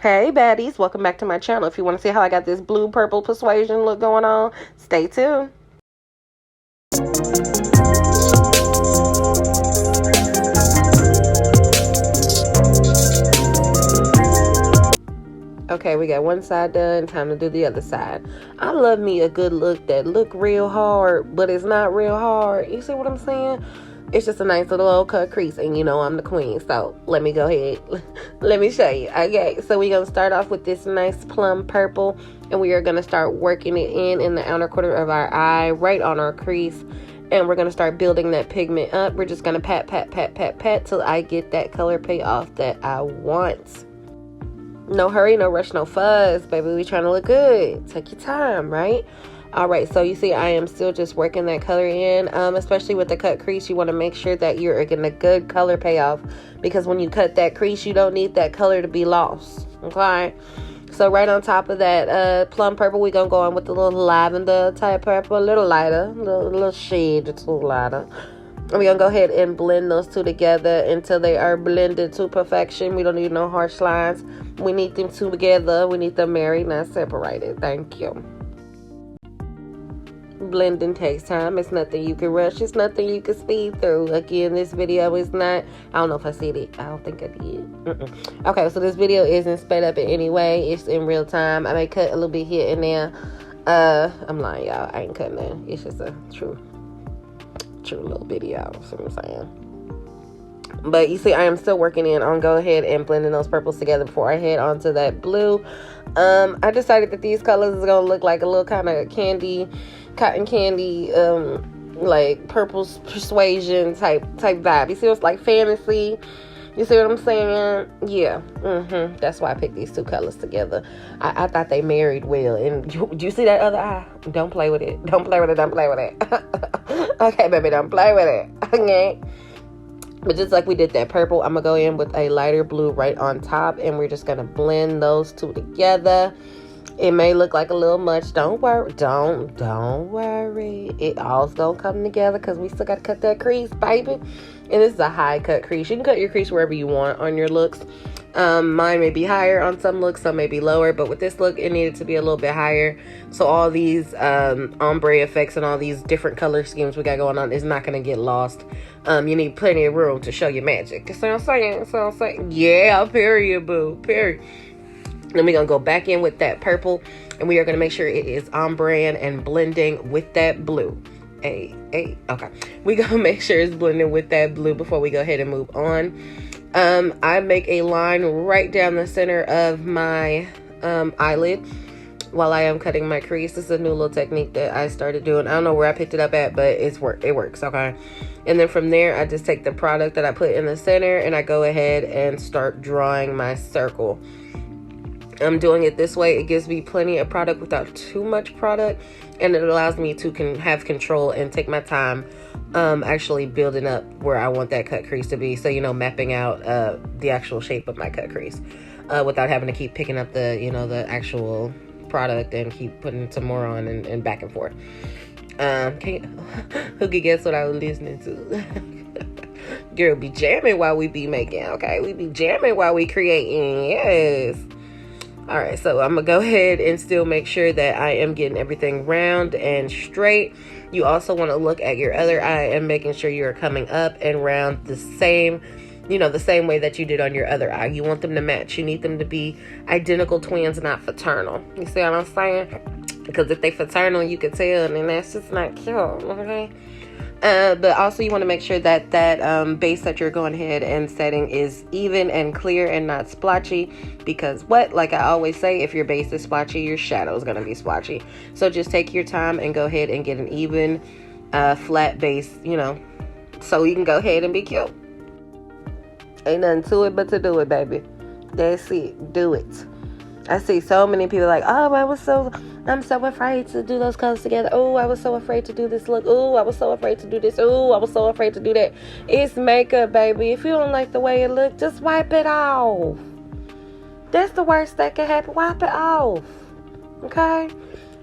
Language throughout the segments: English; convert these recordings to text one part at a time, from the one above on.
Hey baddies, welcome back to my channel. If you want to see how I got this blue purple persuasion look going on, stay tuned. Okay, we got one side done, time to do the other side. I love me a good look that look real hard, but it's not real hard. You see what I'm saying? It's just a nice little old cut crease, and you know I'm the queen, so let me go ahead. Let me show you. Okay, so we're going to start off with this nice plum purple, and we are going to start working it in the outer corner of our eye, right on our crease, and we're going to start building that pigment up. We're just going to pat till I get that color payoff that I want. No hurry, no rush, no fuzz, baby. We trying to look good. Take your time, right? All right, so you see I am still just working that color in, especially with the cut crease. You want to make sure that you're getting a good color payoff, because when you cut that crease, you don't need that color to be lost, okay? So right on top of that plum purple, we're going to go on with the little lavender type purple, a little lighter, little shade, it's a little lighter. And we're going to go ahead and blend those two together until they are blended to perfection. We don't need no harsh lines. We need them two together. We need them married, not separated. Thank you. Blending takes time. It's nothing you can rush. It's nothing you can speed through. Again, this video is not, I don't know if I said it. I don't think I did. Okay, so this video isn't sped up in any way. It's in real time. I may cut a little bit here and there. I'm lying, y'all. I ain't cutting that. It's just a true little video. See what I'm saying? But you see, I am still working in on go ahead and blending those purples together before I head onto that blue. I decided that these colors is gonna look like a little kind of cotton candy, like purple persuasion type vibe. You see, it's like fantasy. You see what I'm saying? Yeah. That's why I picked these two colors together. I thought they married well. And do you see that other eye? Don't play with it. Don't play with it. Don't play with it. Okay, baby, don't play with it. Okay. But just like we did that purple, I'm going to go in with a lighter blue right on top. And we're just going to blend those two together. It may look like a little much. Don't worry. Don't worry. It all's gonna come together because we still got to cut that crease, baby. And this is a high cut crease. You can cut your crease wherever you want on your looks. Mine may be higher on some looks, some may be lower. But with this look, it needed to be a little bit higher. So all these ombre effects and all these different color schemes we got going on is not going to get lost. You need plenty of room to show your magic. You see what I'm saying? Yeah, period, boo. Period. Then we're going to go back in with that purple, and we are going to make sure it is on brand and blending with that blue. Okay. We're going to make sure it's blending with that blue before we go ahead and move on. I make a line right down the center of my eyelid while I am cutting my crease. This is a new little technique that I started doing. I don't know where I picked it up at, but it works, okay? And then from there, I just take the product that I put in the center, and I go ahead and start drawing my circle. I'm doing it this way. It gives me plenty of product without too much product, and it allows me to have control and take my time actually building up where I want that cut crease to be. So, you know, mapping out the actual shape of my cut crease without having to keep picking up the, you know, the actual product and keep putting some more on and back and forth. Who could guess what I was listening to? Girl, be jamming while we be making, okay? We be jamming while we creating, yes. All right, so I'm going to go ahead and still make sure that I am getting everything round and straight. You also want to look at your other eye and making sure you're coming up and round the same, you know, the same way that you did on your other eye. You want them to match. You need them to be identical twins, not fraternal. You see what I'm saying? Because if they fraternal, you can tell, and that's just not cute, okay? But also you want to make sure that that base that you're going ahead and setting is even and clear and not splotchy, because like I always say, if your base is splotchy, your shadow is going to be splotchy. So just take your time and go ahead and get an even flat base, you know, so you can go ahead and be cute. Ain't nothing to it but to do it, baby. That's it. Do it. I see so many people like, oh, I'm so afraid to do those colors together. Oh, I was so afraid to do this look. Oh, I was so afraid to do this. Oh, I was so afraid to do that. It's makeup, baby. If you don't like the way it looks, just wipe it off. That's the worst that can happen. Wipe it off. Okay?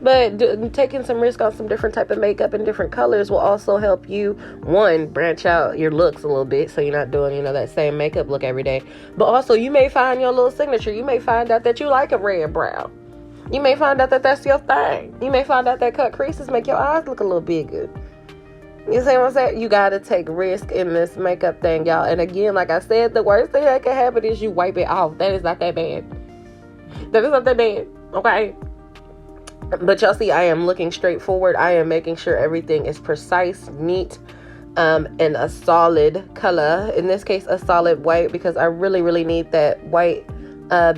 But taking some risk on some different type of makeup and different colors will also help you, one, branch out your looks a little bit, so you're not doing, you know, that same makeup look every day. But also, you may find your little signature. You may find out that you like a red brow. You may find out that that's your thing. You may find out that cut creases make your eyes look a little bigger. You see what I'm saying? You got to take risk in this makeup thing, y'all. And again, like I said, the worst thing that can happen is you wipe it off. That is not that bad. That is not that bad, okay? But y'all see, I am looking straight forward. I am making sure everything is precise, neat, and a solid color. In this case, a solid white, because I really, really need that white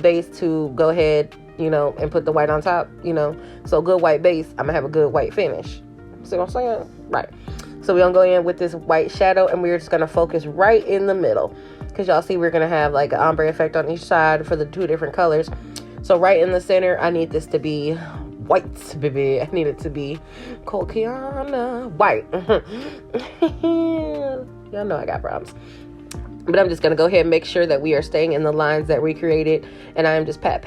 base to go ahead, you know, and put the white on top, you know. So good white base, I'm gonna have a good white finish. See what I'm saying? Right. So we're gonna go in with this white shadow, and we're just gonna focus right in the middle, because y'all see we're gonna have like an ombre effect on each side for the two different colors. So right in the center, I need this to be white, baby. I need it to be Coquiana white. Y'all know I got problems. But I'm just going to go ahead and make sure that we are staying in the lines that we created. And I am just pat,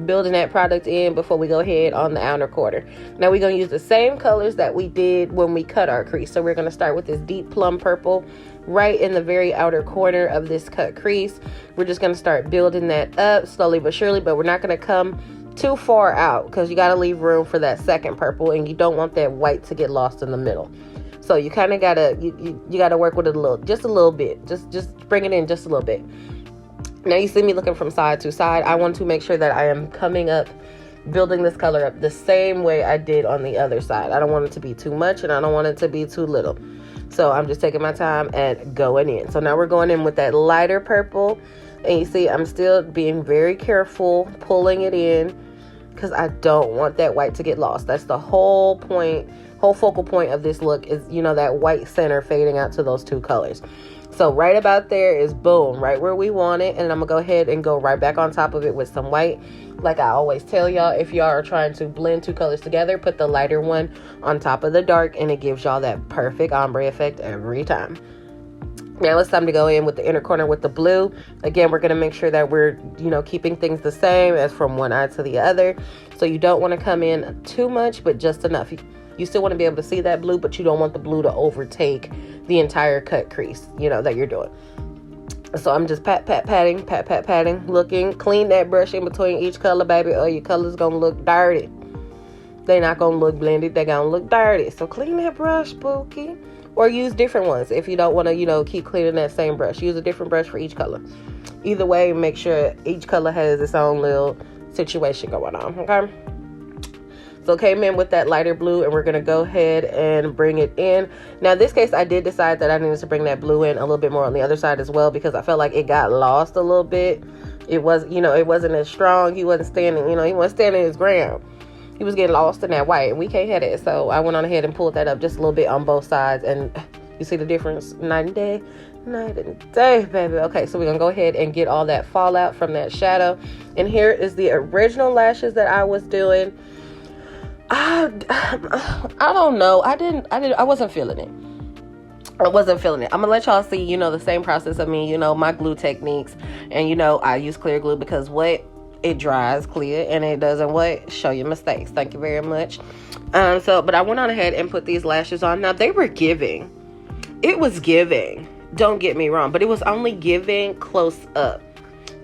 building that product in before we go ahead on the outer corner. Now we're going to use the same colors that we did when we cut our crease. So we're going to start with this deep plum purple right in the very outer corner of this cut crease. We're just going to start building that up slowly but surely, but we're not going to come too far out, because you got to leave room for that second purple, and you don't want that white to get lost in the middle. So you kind of gotta you gotta work with it just a little bit, just bring it in just a little bit. Now you see me looking from side to side. I want to make sure that I am coming up, building this color up the same way I did on the other side. I don't want it to be too much, and I don't want it to be too little. So I'm just taking my time and going in. So now we're going in with that lighter purple. And you see, I'm still being very careful, pulling it in, because I don't want that white to get lost. That's the whole point, whole focal point of this look is, you know, that white center fading out to those two colors. So right about there is boom, right where we want it. And I'm going to go ahead and go right back on top of it with some white. Like I always tell y'all, if y'all are trying to blend two colors together, put the lighter one on top of the dark, and it gives y'all that perfect ombre effect every time. Now it's time to go in with the inner corner with the blue. Again, we're going to make sure that we're, you know, keeping things the same as from one eye to the other. So you don't want to come in too much, but just enough. You still want to be able to see that blue, but you don't want the blue to overtake the entire cut crease, you know, that you're doing. So I'm just patting, looking. Clean that brush in between each color, baby, or your color's going to look dirty. They're not going to look blended. They're going to look dirty. So clean that brush, Pookie. Or use different ones if you don't want to, you know, keep cleaning that same brush. Use a different brush for each color. Either way, make sure each color has its own little situation going on, okay? So came in with that lighter blue, and we're going to go ahead and bring it in. Now, in this case, I did decide that I needed to bring that blue in a little bit more on the other side as well, because I felt like it got lost a little bit. It was, you know, it wasn't as strong. He wasn't standing, you know, he wasn't standing his ground. He was getting lost in that white, and we can't have it. So I went on ahead and pulled that up just a little bit on both sides, and you see the difference? Night and day, baby. Okay, so we're gonna go ahead and get all that fallout from that shadow. And here is the original lashes that I was doing. I don't know. I wasn't feeling it. I'm gonna let y'all see, you know, the same process of me, you know, my glue techniques. And you know, I use clear glue because what? It dries clear, and it doesn't what? Show you mistakes. Thank you very much. But I went on ahead and put these lashes on. Now they were giving. It was giving. Don't get me wrong, but it was only giving close up.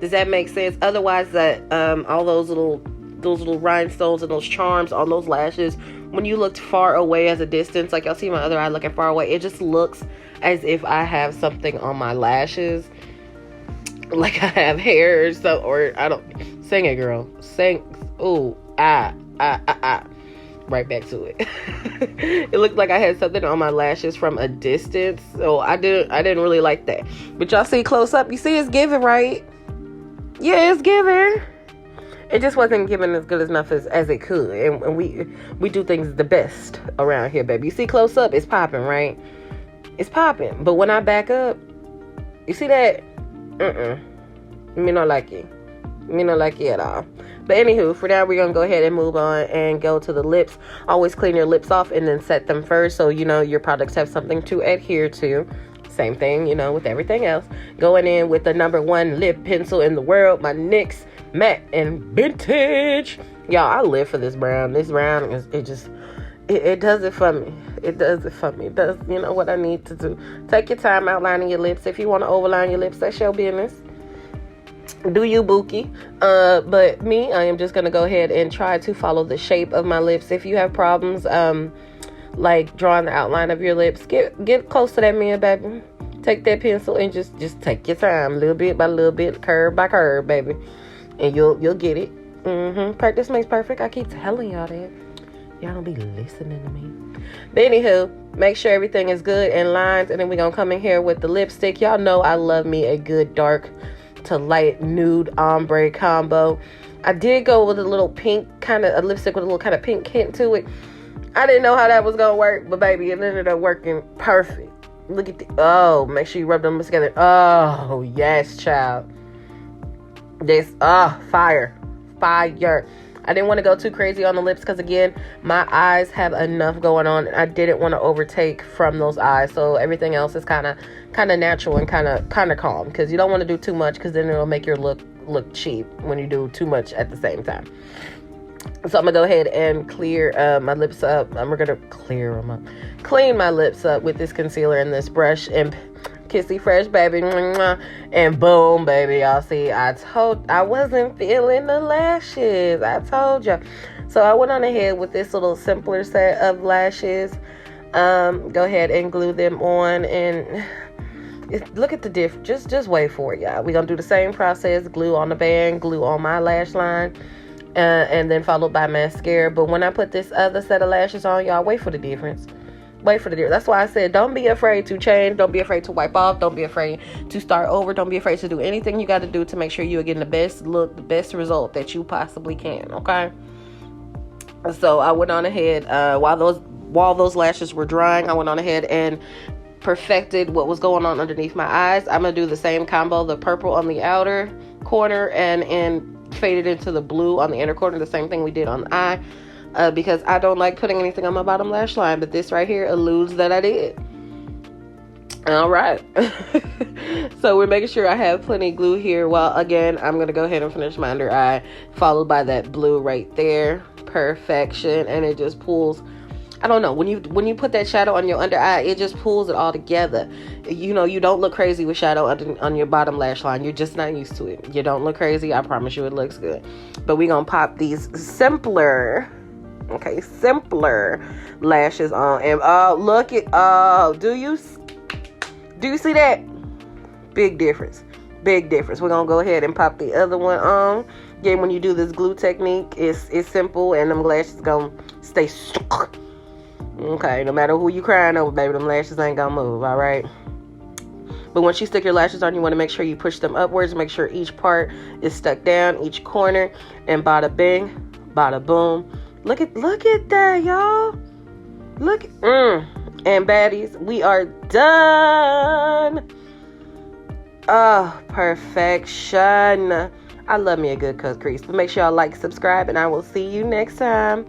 Does that make sense? Otherwise, that all those little rhinestones and those charms on those lashes, when you looked far away as a distance, like y'all see my other eye looking far away, it just looks as if I have something on my lashes, like I have hair or so, or I don't. Sing it, girl. Sing. Ooh, right back to it. It looked like I had something on my lashes from a distance, so I didn't really like that. But y'all see close up, you see it's giving, right? Yeah, it's giving. It just wasn't giving as good enough as it could, and we do things the best around here, baby. You see close up, it's popping, right? It's popping. But when I back up, you see that? Me not like it. Me not like it at all. But anywho, for now, we're going to go ahead and move on and go to the lips. Always clean your lips off and then set them first, so you know your products have something to adhere to. Same thing, you know, with everything else. Going in with the #1 lip pencil in the world, my NYX Matte and Vintage. Y'all, I live for this brown. This brown, it does it for me. It does it for me. It does, you know, what I need to do. Take your time outlining your lips. If you want to overline your lips, that's your business. Do you, bookie? But me, I am just going to go ahead and try to follow the shape of my lips. If you have problems, like drawing the outline of your lips, get close to that mirror, baby. Take that pencil and just take your time, little bit by little bit, curve by curve, baby, and you'll get it. Practice makes perfect. I keep telling y'all that. Y'all don't be listening to me. But anywho, make sure everything is good and lines, and then we're gonna come in here with the lipstick. Y'all know I love me a good dark to light nude ombre combo. I did go with a little pink kind of a lipstick with a little kind of pink hint to it. I didn't know how that was gonna work, but baby, it ended up working perfect. Look at oh, make sure you rub them together. Oh yes, child. This fire. I didn't want to go too crazy on the lips because, again, my eyes have enough going on. I didn't want to overtake from those eyes, so everything else is kind of natural and kind of calm, because you don't want to do too much, because then it'll make your look cheap when you do too much at the same time. So I'm gonna go ahead and clear my lips up. We're gonna clear them up, clean my lips up with this concealer and this brush, and Kissy Fresh, baby. And boom, baby. Y'all see, I wasn't feeling the lashes. I told you. So I went on ahead with this little simpler set of lashes. Go ahead and glue them on, and look at the difference. Just wait for it, y'all. We're gonna do the same process. Glue on the band, glue on my lash line, and then followed by mascara. But when I put this other set of lashes on, y'all, wait for the difference. Wait for the difference. That's why I said, don't be afraid to change. Don't be afraid to wipe off. Don't be afraid to start over. Don't be afraid to do anything you got to do to make sure you are getting the best look, the best result that you possibly can. Okay. So I went on ahead, while those lashes were drying, I went on ahead and perfected what was going on underneath my eyes. I'm gonna do the same combo, the purple on the outer corner and fade it into the blue on the inner corner. The same thing we did on the eye. Because I don't like putting anything on my bottom lash line, but this right here alludes that I did. All right. So we're making sure I have plenty of glue here. Well, again, I'm going to go ahead and finish my under eye, followed by that blue right there. Perfection. And it just pulls. I don't know. When you put that shadow on your under eye, it just pulls it all together. You know, you don't look crazy with shadow on your bottom lash line. You're just not used to it. You don't look crazy. I promise you it looks good. But we're going to pop these simpler lashes on, and look at do you see that? Big difference. We're gonna go ahead and pop the other one on. Again, when you do this glue technique, it's simple, and them lashes gonna stay stuck. Okay, no matter who you crying over, baby, them lashes ain't gonna move. All right. But once you stick your lashes on, you want to make sure you push them upwards. Make sure each part is stuck down, each corner, and bada bing, bada boom. Look at that, y'all. Look. And baddies, we are done. Oh, perfection. I love me a good cut crease. But make sure y'all like, subscribe, and I will see you next time.